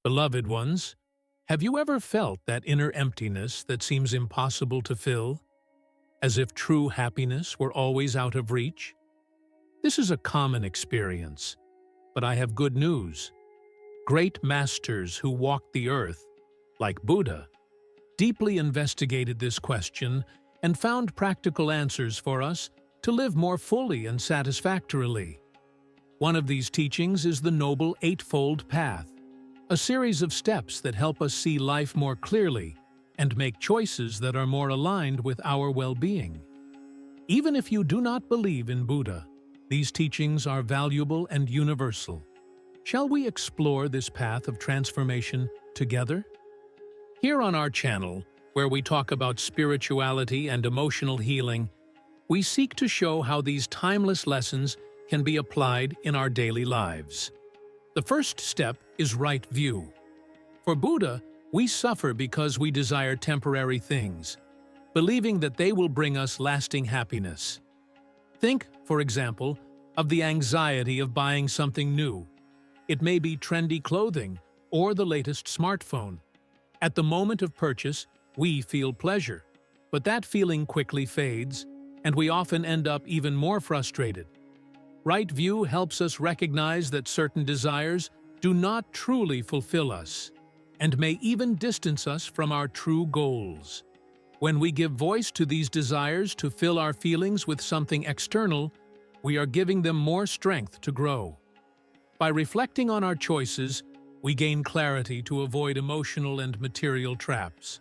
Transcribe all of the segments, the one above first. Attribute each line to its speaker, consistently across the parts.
Speaker 1: Beloved ones, have you ever felt that inner emptiness that seems impossible to fill, as if true happiness were always out of reach? This is a common experience, but I have good news. Great masters who walked the earth, like Buddha, deeply investigated this question and found practical answers for us to live more fully and satisfactorily. One of these teachings is the Noble Eightfold Path, a series of steps that help us see life more clearly and make choices that are more aligned with our well-being. Even if you do not believe in Buddha, these teachings are valuable and universal. Shall we explore this path of transformation together? Here on our channel, where we talk about spirituality and emotional healing, we seek to show how these timeless lessons can be applied in our daily lives. The first step is right view. For Buddha, we suffer because we desire temporary things, believing that they will bring us lasting happiness. Think, for example, of the anxiety of buying something new. It may be trendy clothing or the latest smartphone. At the moment of purchase, we feel pleasure, but that feeling quickly fades, and we often end up even more frustrated. Right view helps us recognize that certain desires do not truly fulfill us, and may even distance us from our true goals. When we give voice to these desires to fill our feelings with something external, we are giving them more strength to grow. By reflecting on our choices, we gain clarity to avoid emotional and material traps.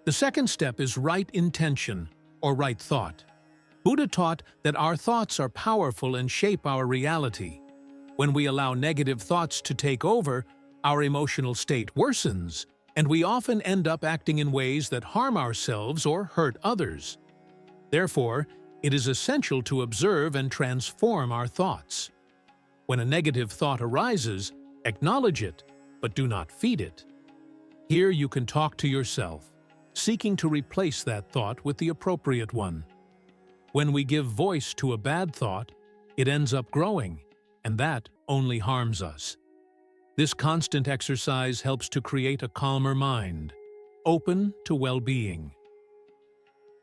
Speaker 1: The second step is right intention, or right thought. Buddha taught that our thoughts are powerful and shape our reality. When we allow negative thoughts to take over, our emotional state worsens, and we often end up acting in ways that harm ourselves or hurt others. Therefore, it is essential to observe and transform our thoughts. When a negative thought arises, acknowledge it, but do not feed it. Here you can talk to yourself, seeking to replace that thought with the appropriate one. When we give voice to a bad thought, it ends up growing, and that only harms us. This constant exercise helps to create a calmer mind, open to well-being.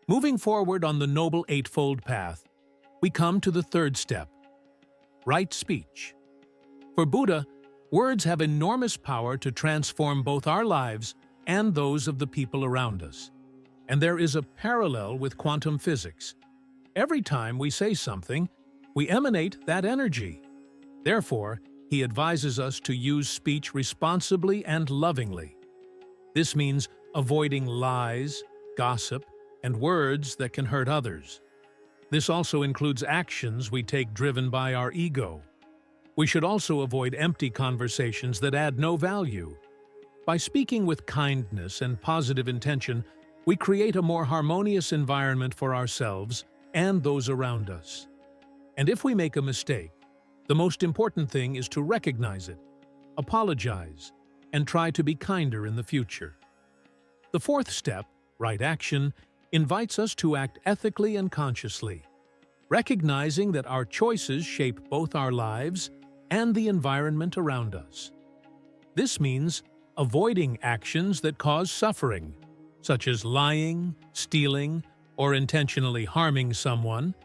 Speaker 1: Moving forward on the Noble Eightfold Path, we come to the third step, right speech. For Buddha, words have enormous power to transform both our lives and those of the people around us. And there is a parallel with quantum physics. Every time we say something, we emanate that energy. Therefore, he advises us to use speech responsibly and lovingly. This means avoiding lies, gossip, and words that can hurt others. This also includes actions we take driven by our ego. We should also avoid empty conversations that add no value. By speaking with kindness and positive intention, we create a more harmonious environment for ourselves and those around us. And if we make a mistake, the most important thing is to recognize it, apologize, and try to be kinder in the future. The fourth step, right action, invites us to act ethically and consciously, recognizing that our choices shape both our lives and the environment around us. This means avoiding actions that cause suffering, such as lying, stealing, or intentionally harming someone,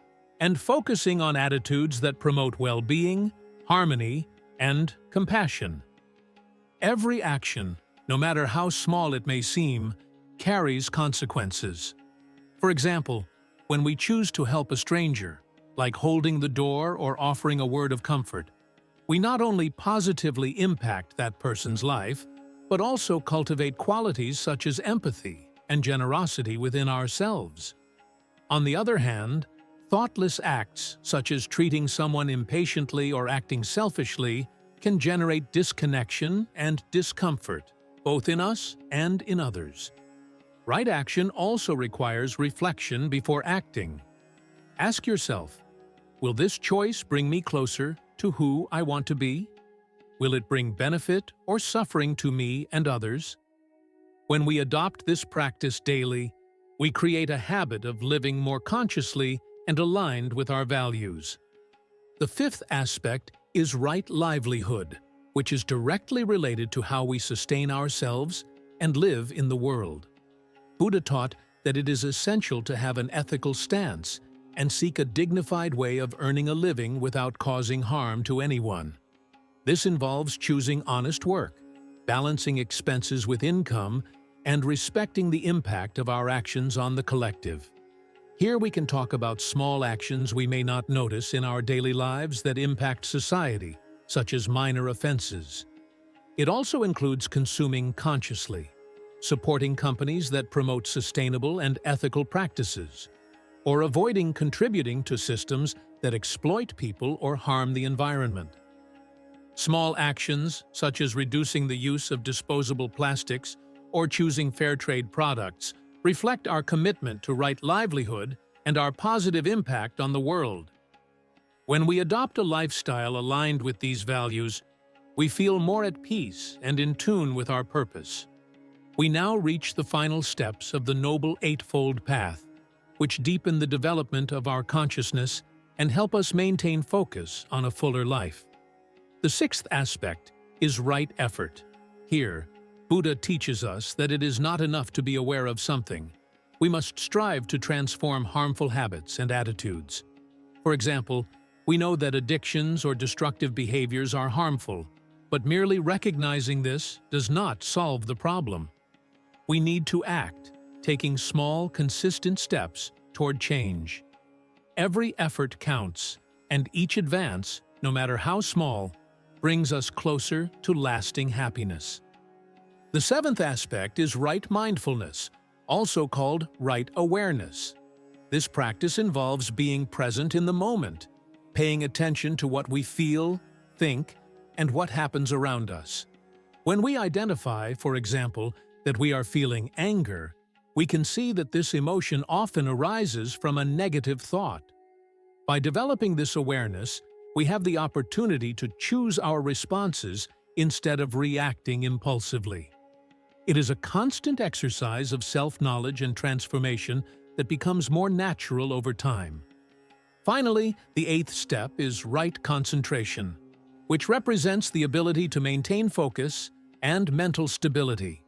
Speaker 1: and focusing on attitudes that promote well-being, harmony, and compassion. Every action, no matter how small it may seem, carries consequences. For example, when we choose to help a stranger, like holding the door or offering a word of comfort, we not only positively impact that person's life, but also cultivate qualities such as empathy and generosity within ourselves. On the other hand, thoughtless acts, such as treating someone impatiently or acting selfishly, can generate disconnection and discomfort, both in us and in others. Right action also requires reflection before acting. Ask yourself, will this choice bring me closer to who I want to be? Will it bring benefit or suffering to me and others? When we adopt this practice daily, we create a habit of living more consciously and aligned with our values. The fifth aspect is right livelihood, which is directly related to how we sustain ourselves and live in the world. Buddha taught that it is essential to have an ethical stance and seek a dignified way of earning a living without causing harm to anyone. This involves choosing honest work, balancing expenses with income, and respecting the impact of our actions on the collective. Here we can talk about small actions we may not notice in our daily lives that impact society, such as minor offenses. It also includes consuming consciously, supporting companies that promote sustainable and ethical practices, or avoiding contributing to systems that exploit people or harm the environment. Small actions, such as reducing the use of disposable plastics or choosing fair trade products, reflect our commitment to right livelihood and our positive impact on the world. When we adopt a lifestyle aligned with these values, we feel more at peace and in tune with our purpose. We now reach the final steps of the Noble Eightfold Path, which deepen the development of our consciousness and help us maintain focus on a fuller life. The sixth aspect is right effort. Here, Buddha teaches us that it is not enough to be aware of something. We must strive to transform harmful habits and attitudes. For example, we know that addictions or destructive behaviors are harmful, but merely recognizing this does not solve the problem. We need to act, taking small, consistent steps toward change. Every effort counts, and each advance, no matter how small, brings us closer to lasting happiness. The seventh aspect is right mindfulness, also called right awareness. This practice involves being present in the moment, paying attention to what we feel, think, and what happens around us. When we identify, for example, that we are feeling anger, we can see that this emotion often arises from a negative thought. By developing this awareness, we have the opportunity to choose our responses instead of reacting impulsively. It is a constant exercise of self-knowledge and transformation that becomes more natural over time. Finally, the eighth step is right concentration, which represents the ability to maintain focus and mental stability.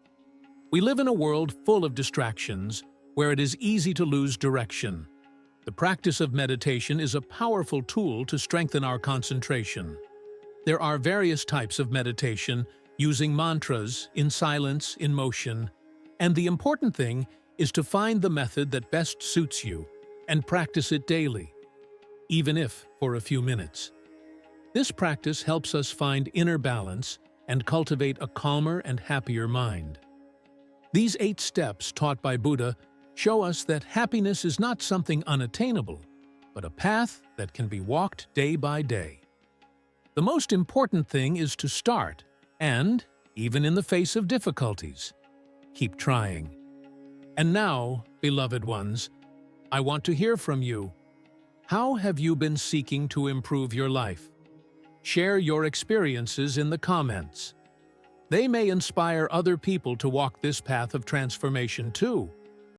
Speaker 1: We live in a world full of distractions, where it is easy to lose direction. The practice of meditation is a powerful tool to strengthen our concentration. There are various types of meditation, using mantras, in silence, in motion, and the important thing is to find the method that best suits you and practice it daily, even if for a few minutes. This practice helps us find inner balance and cultivate a calmer and happier mind. These 8 steps taught by Buddha show us that happiness is not something unattainable, but a path that can be walked day by day. The most important thing is to start and, even in the face of difficulties, keep trying. And now, beloved ones, I want to hear from you. How have you been seeking to improve your life? Share your experiences in the comments. They may inspire other people to walk this path of transformation too.